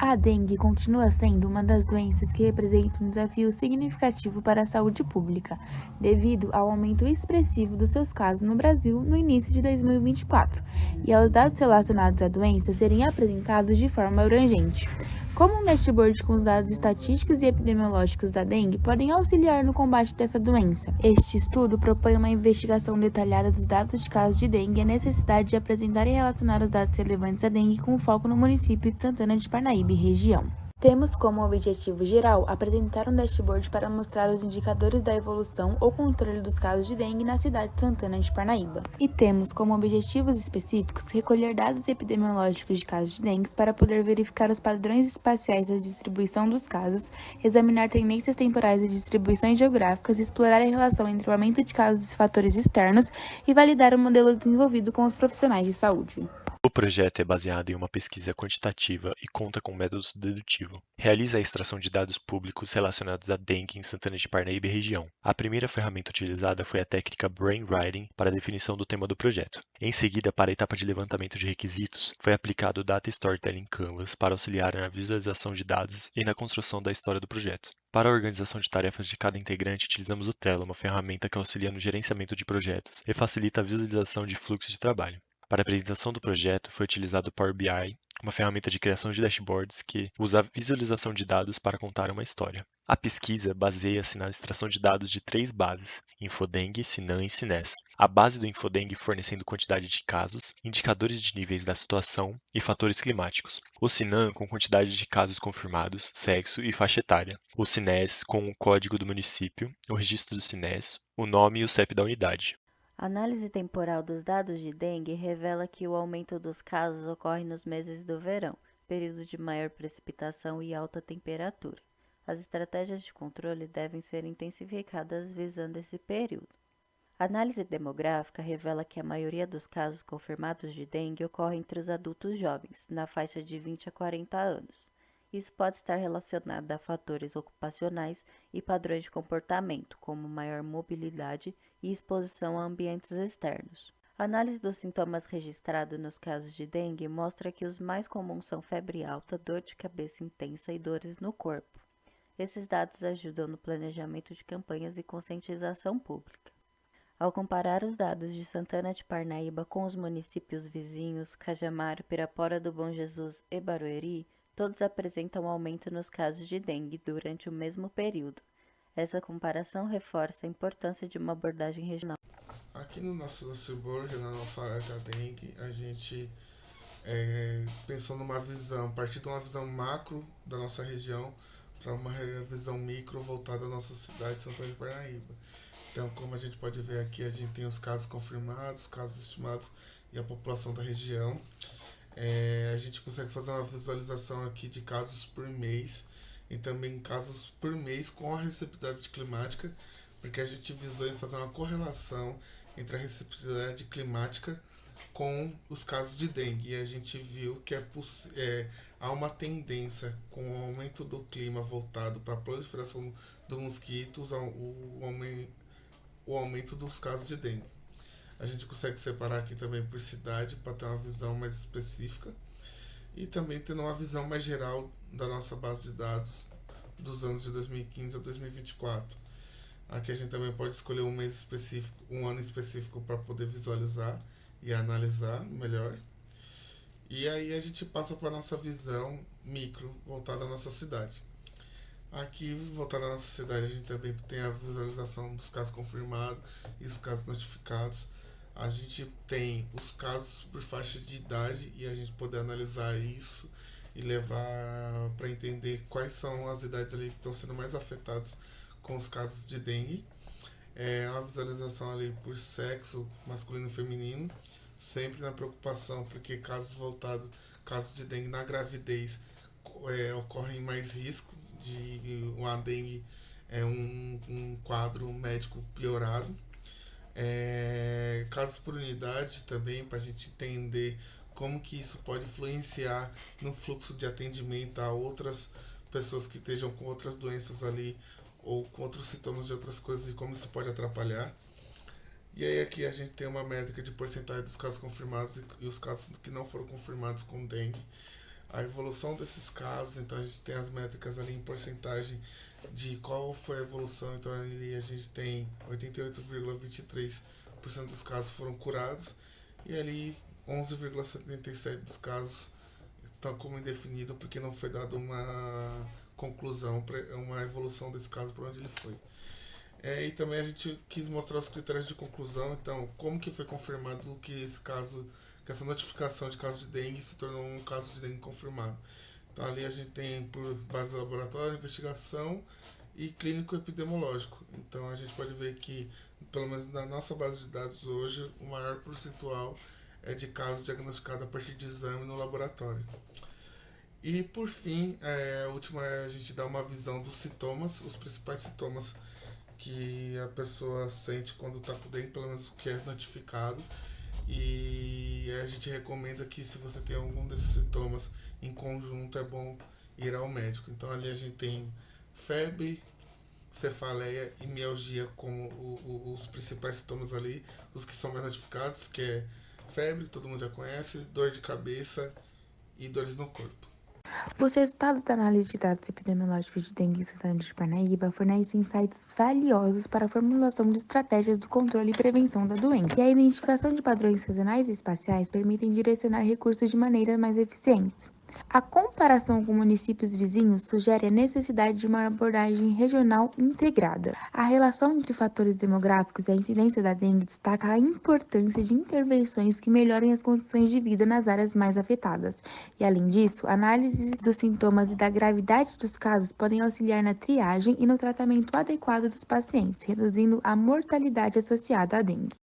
A dengue continua sendo uma das doenças que representa um desafio significativo para a saúde pública, devido ao aumento expressivo dos seus casos no Brasil no início de 2024 e aos dados relacionados à doença serem apresentados de forma abrangente. Como um dashboard com os dados estatísticos e epidemiológicos da dengue podem auxiliar no combate dessa doença? Este estudo propõe uma investigação detalhada dos dados de casos de dengue e a necessidade de apresentar e relacionar os dados relevantes à dengue com foco no município de Santana de Parnaíba e região. Temos como objetivo geral apresentar um dashboard para mostrar os indicadores da evolução ou controle dos casos de dengue na cidade de Santana de Parnaíba. E temos como objetivos específicos recolher dados epidemiológicos de casos de dengue para poder verificar os padrões espaciais da distribuição dos casos, examinar tendências temporais e distribuições geográficas, explorar a relação entre o aumento de casos e fatores externos e validar o modelo desenvolvido com os profissionais de saúde. O projeto é baseado em uma pesquisa quantitativa e conta com método dedutivo. Realiza a extração de dados públicos relacionados à dengue em Santana de Parnaíba e região. A primeira ferramenta utilizada foi a técnica Brainwriting para a definição do tema do projeto. Em seguida, para a etapa de levantamento de requisitos, foi aplicado o Data Storytelling Canvas para auxiliar na visualização de dados e na construção da história do projeto. Para a organização de tarefas de cada integrante, utilizamos o Trello, uma ferramenta que auxilia no gerenciamento de projetos e facilita a visualização de fluxos de trabalho. Para a apresentação do projeto, foi utilizado o Power BI, uma ferramenta de criação de dashboards que usa a visualização de dados para contar uma história. A pesquisa baseia-se na extração de dados de 3 bases: Infodengue, Sinan e Sines. A base do Infodengue fornecendo quantidade de casos, indicadores de níveis da situação e fatores climáticos. O Sinan com quantidade de casos confirmados, sexo e faixa etária. O Sines com o código do município, o registro do Sines, o nome e o CEP da unidade. A análise temporal dos dados de dengue revela que o aumento dos casos ocorre nos meses do verão, período de maior precipitação e alta temperatura. As estratégias de controle devem ser intensificadas visando esse período. A análise demográfica revela que a maioria dos casos confirmados de dengue ocorre entre os adultos jovens, na faixa de 20 a 40 anos. Isso pode estar relacionado a fatores ocupacionais e padrões de comportamento, como maior mobilidade e exposição a ambientes externos. A análise dos sintomas registrados nos casos de dengue mostra que os mais comuns são febre alta, dor de cabeça intensa e dores no corpo. Esses dados ajudam no planejamento de campanhas e conscientização pública. Ao comparar os dados de Santana de Parnaíba com os municípios vizinhos, Cajamar, Pirapora do Bom Jesus e Barueri, todos apresentam aumento nos casos de dengue durante o mesmo período. Essa comparação reforça a importância de uma abordagem regional. Aqui no nosso dashboard, na nossa área da dengue, a gente pensou numa visão, a partir de uma visão macro da nossa região para uma visão micro voltada à nossa cidade de Santana de Parnaíba. Então, como a gente pode ver aqui, a gente tem os casos confirmados, casos estimados e a população da região. A gente consegue fazer uma visualização aqui de casos por mês e também casos por mês com a receptividade climática, porque a gente visou em fazer uma correlação entre a receptividade climática com os casos de dengue. E a gente viu que há uma tendência com o aumento do clima voltado para a proliferação dos mosquitos, o aumento dos casos de dengue. A gente consegue separar aqui também por cidade para ter uma visão mais específica e também tendo uma visão mais geral da nossa base de dados dos anos de 2015 a 2024. Aqui a gente também pode escolher um mês específico, um ano específico para poder visualizar e analisar melhor. E aí a gente passa para a nossa visão micro voltada à nossa cidade. Aqui, voltando à nossa cidade, a gente também tem a visualização dos casos confirmados e os casos notificados. A gente tem os casos por faixa de idade e a gente poder analisar isso e levar para entender quais são as idades ali que estão sendo mais afetadas com os casos de dengue. Uma visualização ali por sexo masculino e feminino, sempre na preocupação, porque casos de dengue na gravidez ocorrem mais risco de uma dengue um quadro médico piorado. Casos por unidade também, para a gente entender como que isso pode influenciar no fluxo de atendimento a outras pessoas que estejam com outras doenças ali ou com outros sintomas de outras coisas e como isso pode atrapalhar. E aí aqui a gente tem uma métrica de porcentagem dos casos confirmados e os casos que não foram confirmados com dengue. a evolução desses casos. Então a gente tem as métricas ali em porcentagem de qual foi a evolução. Então ali a gente tem 88,23% dos casos foram curados e ali 11,77% dos casos estão como indefinido porque não foi dada uma conclusão, uma evolução desse caso para onde ele foi. E também a gente quis mostrar os critérios de conclusão. Então, como que foi confirmado que esse caso, que essa notificação de caso de dengue se tornou um caso de dengue confirmado. Então, ali a gente tem por base de laboratório, investigação e clínico epidemiológico. Então, a gente pode ver que, pelo menos na nossa base de dados hoje, o maior percentual é de casos diagnosticados a partir de exame no laboratório. E, por fim, a última é a gente dar uma visão dos sintomas, os principais sintomas que a pessoa sente quando está com dengue, pelo menos o que é notificado. E a gente recomenda que, se você tem algum desses sintomas em conjunto, é bom ir ao médico. Então ali a gente tem febre, cefaleia e mialgia como os principais sintomas ali, os que são mais notificados, que é febre, todo mundo já conhece, dor de cabeça e dores no corpo. Os resultados da análise de dados epidemiológicos de dengue em Santana de Parnaíba fornecem insights valiosos para a formulação de estratégias do controle e prevenção da doença. E a identificação de padrões sazonais e espaciais permitem direcionar recursos de maneira mais eficiente. A comparação com municípios vizinhos sugere a necessidade de uma abordagem regional integrada. A relação entre fatores demográficos e a incidência da dengue destaca a importância de intervenções que melhorem as condições de vida nas áreas mais afetadas. E, além disso, a análise dos sintomas e da gravidade dos casos podem auxiliar na triagem e no tratamento adequado dos pacientes, reduzindo a mortalidade associada à dengue.